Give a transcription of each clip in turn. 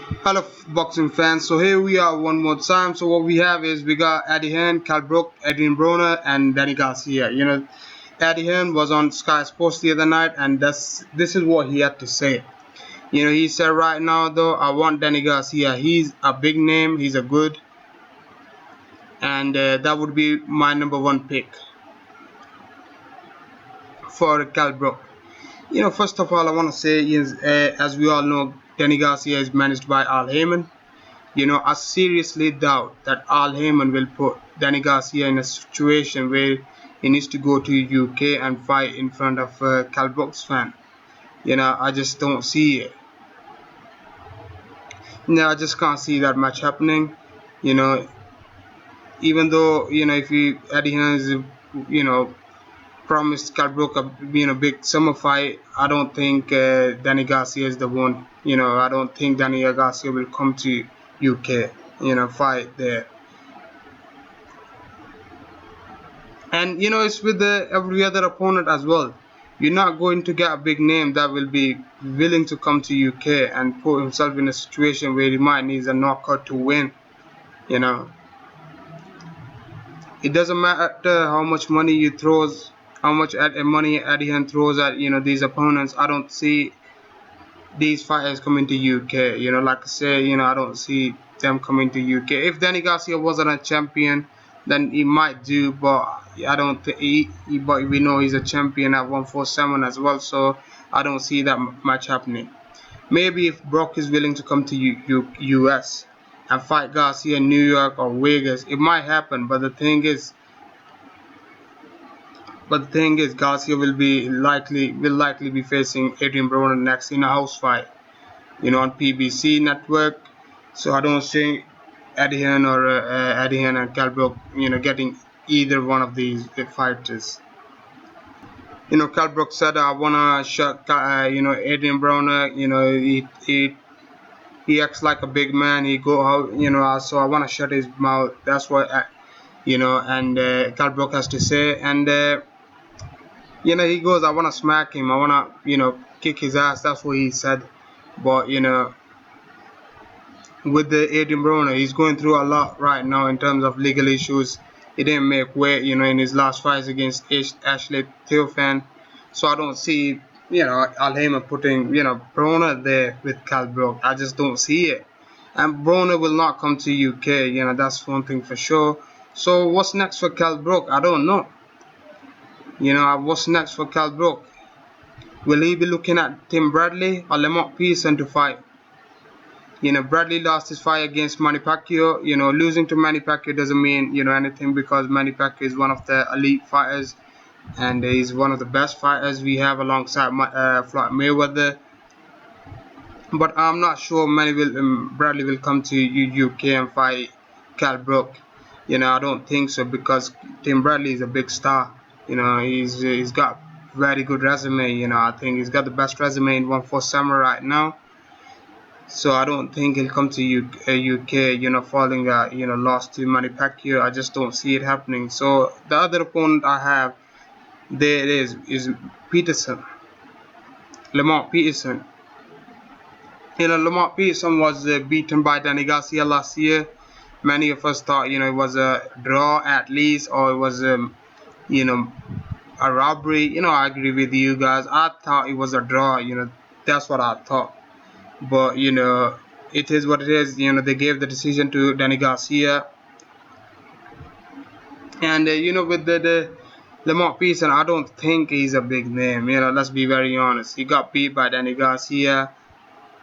Hello boxing fans, so here we are one more time. So what we have is we got Eddie Hearn, Kell Brook, Adrian Broner and Danny Garcia. Eddie Hearn was on Sky Sports the other night, and this is what he had to say. He said, right now though, I want Danny Garcia. He's a big name, he's a good, and that would be my number one pick for Kell Brook. First of all, I want to say is, as we all know, Danny Garcia is managed by Al Heyman. I seriously doubt that Al Heyman will put Danny Garcia in a situation where he needs to go to UK and fight in front of Kell Brook's fan. I just don't see it. No, I just can't see that match happening. Even though if Eddie Hearn is, promised Kell Brook a big summer fight, I don't think Danny Garcia is the one. I don't think Danny Garcia will come to UK. Fight there. And it's with every other opponent as well. You're not going to get a big name that will be willing to come to UK and put himself in a situation where he might need a knockout to win. It doesn't matter how much money you throws, how much money Eddie Hearn throws at these opponents. I don't see these fighters coming to UK. Like I say, I don't see them coming to UK. If Danny Garcia wasn't a champion, then he might do, but I don't think but we know he's a champion at 147 as well, so I don't see that much happening. Maybe if Brock is willing to come to US and fight Garcia in New York or Vegas, it might happen. But the thing is, Garcia will likely be facing Adrian Broner next in a house fight, on PBC network. So I don't see Eddie Hearn and Kell Brook, getting either one of these fighters. Kell Brook said, I wanna shut, Adrian Broner. He acts like a big man. He go out, so I wanna shut his mouth. That's what, and Kell Brook has to say. And he goes, I wanna smack him. I wanna, kick his ass. That's what he said. But with the Adrian Broner, he's going through a lot right now in terms of legal issues. He didn't make weight, in his last fights against Ashley Theophane. So I don't see, Al Heyman putting, Broner there with Kell Brook. I just don't see it. And Broner will not come to UK, that's one thing for sure. So what's next for Kell Brook? I don't know. What's next for Kell Brook? Will he be looking at Tim Bradley or Lamont Peterson to fight? Bradley lost his fight against Manny Pacquiao. Losing to Manny Pacquiao doesn't mean, anything, because Manny Pacquiao is one of the elite fighters and he's one of the best fighters we have alongside Floyd Mayweather. But I'm not sure Bradley will come to UK and fight Kell Brook. I don't think so, because Tim Bradley is a big star. He's got very good resume. I think he's got the best resume in 147 right now. So I don't think he'll come to UK, following loss to Manny Pacquiao. I just don't see it happening. So the other opponent I have there is Peterson, Lamont Peterson. Lamont Peterson was beaten by Danny Garcia last year. Many of us thought, it was a draw at least, or it was, a robbery. I agree with you guys. I thought it was a draw. That's what I thought. But it is what it is. They gave the decision to Danny Garcia. And with the Lamont Peterson, I don't think he's a big name. Let's be very honest. He got beat by Danny Garcia.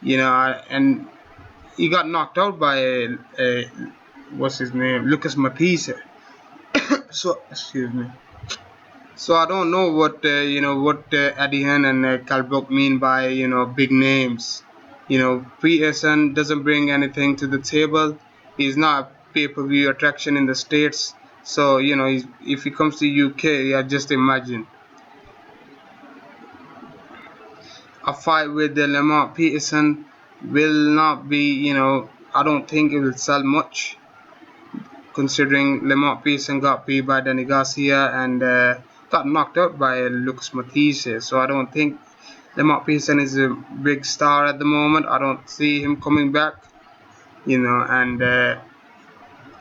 And he got knocked out by what's his name, Lucas Matisse. So excuse me. So I don't know what Eddie Hearn and Kell Brook mean by big names. Peterson doesn't bring anything to the table. He's not a pay-per-view attraction in the States. So if he comes to UK, just imagine a fight with Lamont Peterson will not be, I don't think it will sell much, considering Lamont Peterson got beat by Danny Garcia and got knocked out by Lucas Matisse. So I don't think Lamont Peterson is a big star at the moment. I don't see him coming back. and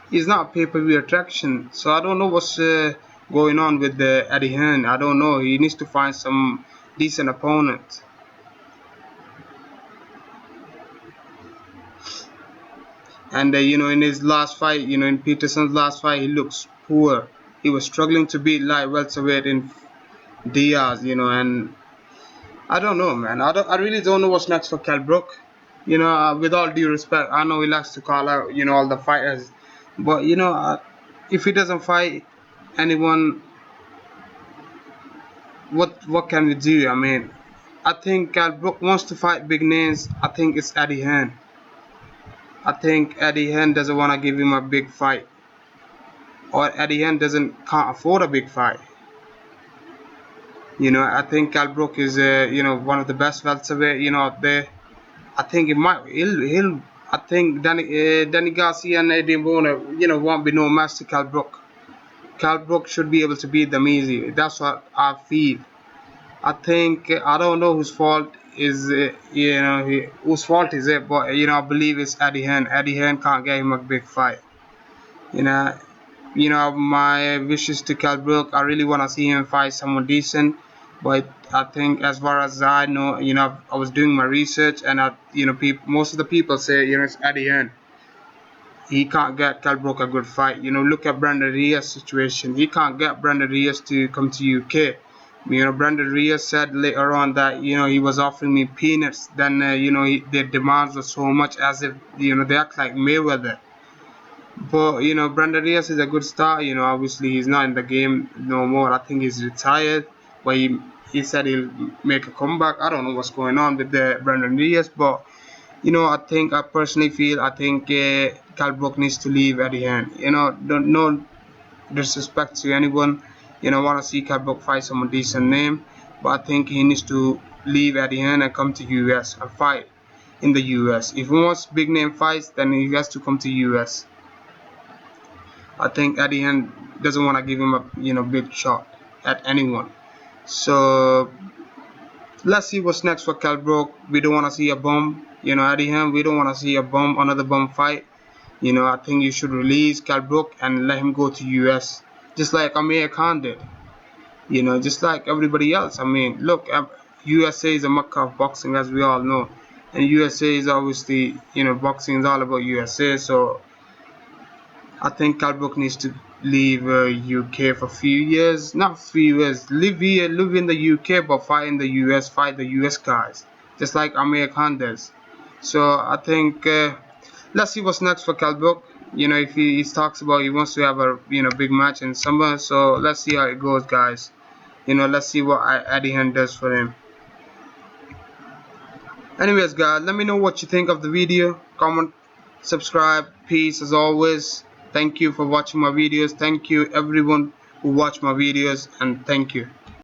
he's not a pay-per-view attraction. So I don't know what's going on with Eddie Hearn. I don't know. He needs to find some decent opponent. And in his last fight, in Peterson's last fight, he looks poor. He was struggling to beat light welterweight in Diaz, and I don't know, man. I really don't know what's next for Kell Brook. With all due respect, I know he likes to call out, all the fighters, but if he doesn't fight anyone, what can we do? I mean, I think Kell Brook wants to fight big names. I think it's Eddie Hearn. I think Eddie Hearn doesn't want to give him a big fight, or Eddie Hearn can't afford a big fight. I think Kell Brook is one of the best welterweight out there. I think it might he'll I think Danny Garcia and Broner won't be no match to Kell Brook. Kell Brook should be able to beat them easy. That's what I feel. I think I don't know whose fault is whose fault is it, but I believe it's Eddie Hearn. Eddie Hearn can't get him a big fight. You know, my wishes to Kell Brook. I really want to see him fight someone decent, but I think as far as I know, I was doing my research, and most of the people say it's Eddie Hearn. He can't get Kell Brook a good fight. Look at Brandon Reyes' situation. He can't get Brandon Reyes to come to UK. Brandon Reyes said later on that he was offering me peanuts. Then their demands were so much, as if they act like Mayweather. But Brandon Reyes is a good star. Obviously he's not in the game no more. I think he's retired. But he said he'll make a comeback. I don't know what's going on with the Brandon Reyes, but I personally feel Kell Brook needs to leave Eddie Hearn. No disrespect to anyone. Want to see Kell Brook fight someone decent name, but I think he needs to leave Eddie Hearn and come to US and fight in the US. If he wants big name fights, then he has to come to US. I think Eddie Hearn doesn't want to give him a big shot at anyone. So let's see what's next for Kell Brook. We don't want to see a bum. Eddie Hearn, we don't want to see another bum fight. I think you should release Kell Brook and let him go to US, just like Amir Khan did. Just like everybody else. I mean, look, USA is a mecca of boxing, as we all know, and USA is obviously, boxing is all about USA. So I think Kell Brook needs to leave UK for a few years, not few years, live in the UK, but fight in the US, fight the US guys, just like Amir Khan does. So I think let's see what's next for Kell Brook. If he talks about he wants to have a big match in summer, so let's see how it goes, guys. Let's see what Eddie Hearn does for him. Anyways, guys, let me know what you think of the video. Comment, subscribe. Peace as always. Thank you for watching my videos. Thank you everyone who watched my videos, and thank you.